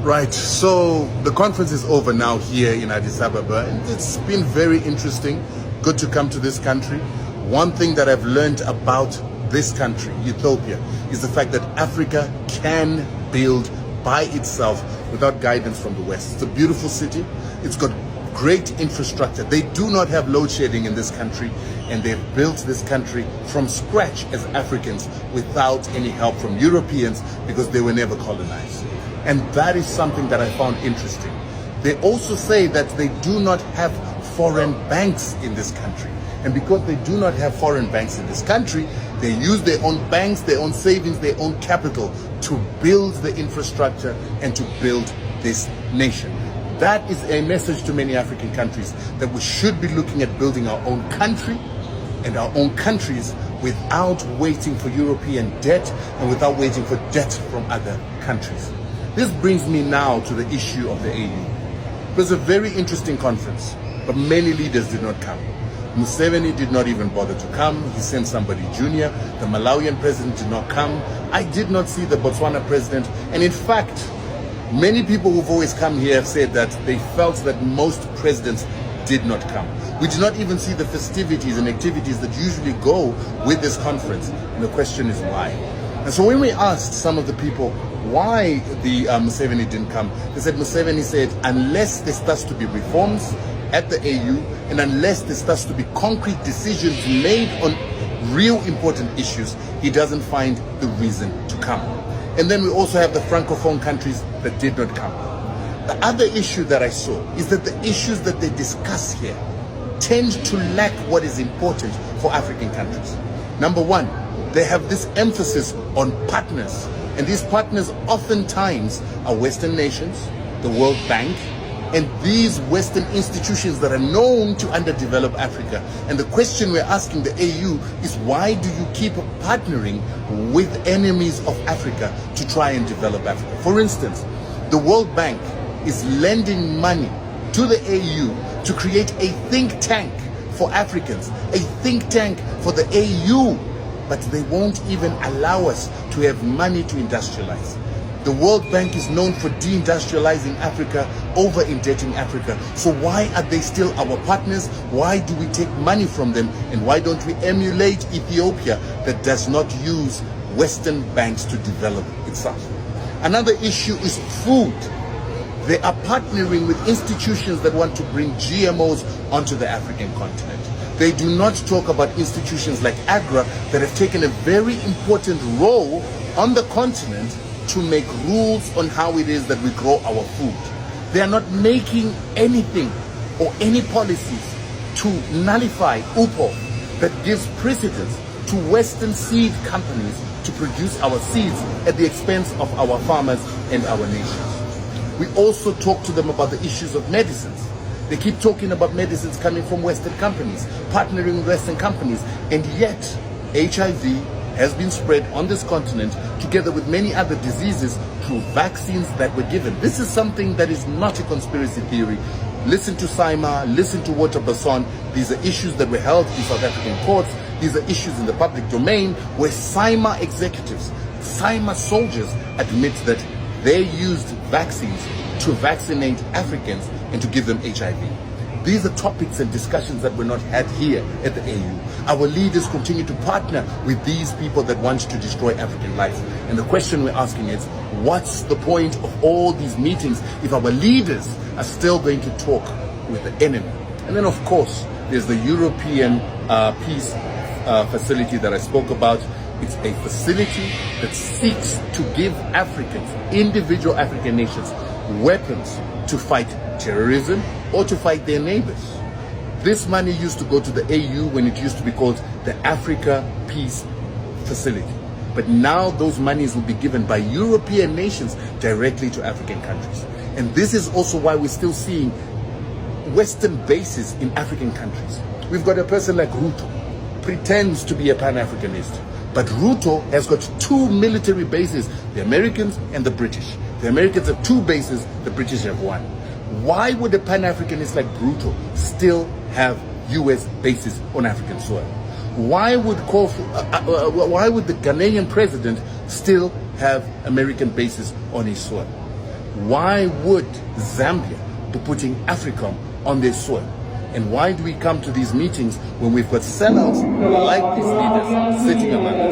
Right, so the conference is over now here in Addis Ababa, and it's been very interesting. Good to come to this country. One thing that I've learned about this country, Ethiopia, is the fact that Africa can build by itself without guidance from the West. It's a beautiful city. It's got great infrastructure. They do not have load shedding in this country, and they've built this country from scratch as Africans without any help from Europeans because they were never colonized. And that is something that I found interesting. They also say that they do not have foreign banks in this country. And because they do not have foreign banks in this country, they use their own banks, their own savings, their own capital to build the infrastructure and to build this nation. That is a message to many African countries that we should be looking at building our own country and our own countries without waiting for European debt and without waiting for debt from other countries. This brings me now to the issue of the AU. It was a very interesting conference, but many leaders did not come. Museveni did not even bother to come. He sent somebody junior. The Malawian president did not come. I did not see the Botswana president. And in fact, many people who've always come here have said that they felt that most presidents did not come. We did not even see the festivities and activities that usually go with this conference. And the question is why? And so when we asked some of the people why the Museveni didn't come, they said Museveni said unless there starts to be reforms at the AU and unless there starts to be concrete decisions made on real important issues, he doesn't find the reason to come. And then we also have the Francophone countries that did not come. The other issue that I saw is that the issues that they discuss here tend to lack what is important for African countries. Number one, they have this emphasis on partners, and these partners oftentimes are Western nations, the World Bank, and these Western institutions that are known to underdevelop Africa. And the question we're asking the AU is why do you keep partnering with enemies of Africa to try and develop Africa? For instance, the World Bank is lending money to the AU to create a think tank for Africans, a think tank for the AU, but they won't even allow us to have money to industrialize. The World Bank is known for deindustrializing Africa, over-indebting Africa. So why are they still our partners? Why do we take money from them? And why don't we emulate Ethiopia that does not use Western banks to develop itself? Another issue is food. They are partnering with institutions that want to bring GMOs onto the African continent. They do not talk about institutions like AGRA that have taken a very important role on the continent to make rules on how it is that we grow our food. They are not making anything or any policies to nullify UPO that gives precedence to Western seed companies to produce our seeds at the expense of our farmers and our nations. We also talk to them about the issues of medicines. They keep talking about medicines coming from Western companies, partnering with Western companies, and yet HIV has been spread on this continent together with many other diseases through vaccines that were given. This is something that is not a conspiracy theory. Listen to Saima, listen to Walter Basson. These are issues that were held in South African courts. These are issues in the public domain where Saima executives, Saima soldiers admit that they used vaccines to vaccinate Africans and to give them HIV. These are topics and discussions that were not had here at the AU. Our leaders continue to partner with these people that want to destroy African life. And the question we're asking is, what's the point of all these meetings if our leaders are still going to talk with the enemy? And then, of course, there's the European peace facility that I spoke about. It's a facility that seeks to give Africans, individual African nations, weapons to fight terrorism or to fight their neighbors. This money used to go to the AU when it used to be called the Africa Peace Facility. But now those monies will be given by European nations directly to African countries. And this is also why we're still seeing Western bases in African countries. We've got a person like Ruto, pretends to be a Pan-Africanist. But Ruto has got two military bases, the Americans and the British. The Americans have two bases, the British have one. Why would a Pan-Africanist like Ruto still have US bases on African soil? Why would the Ghanaian president still have American bases on his soil? Why would Zambia be putting AFRICOM on their soil? And why do we come to these meetings when we've got sellouts like these leaders sitting among us?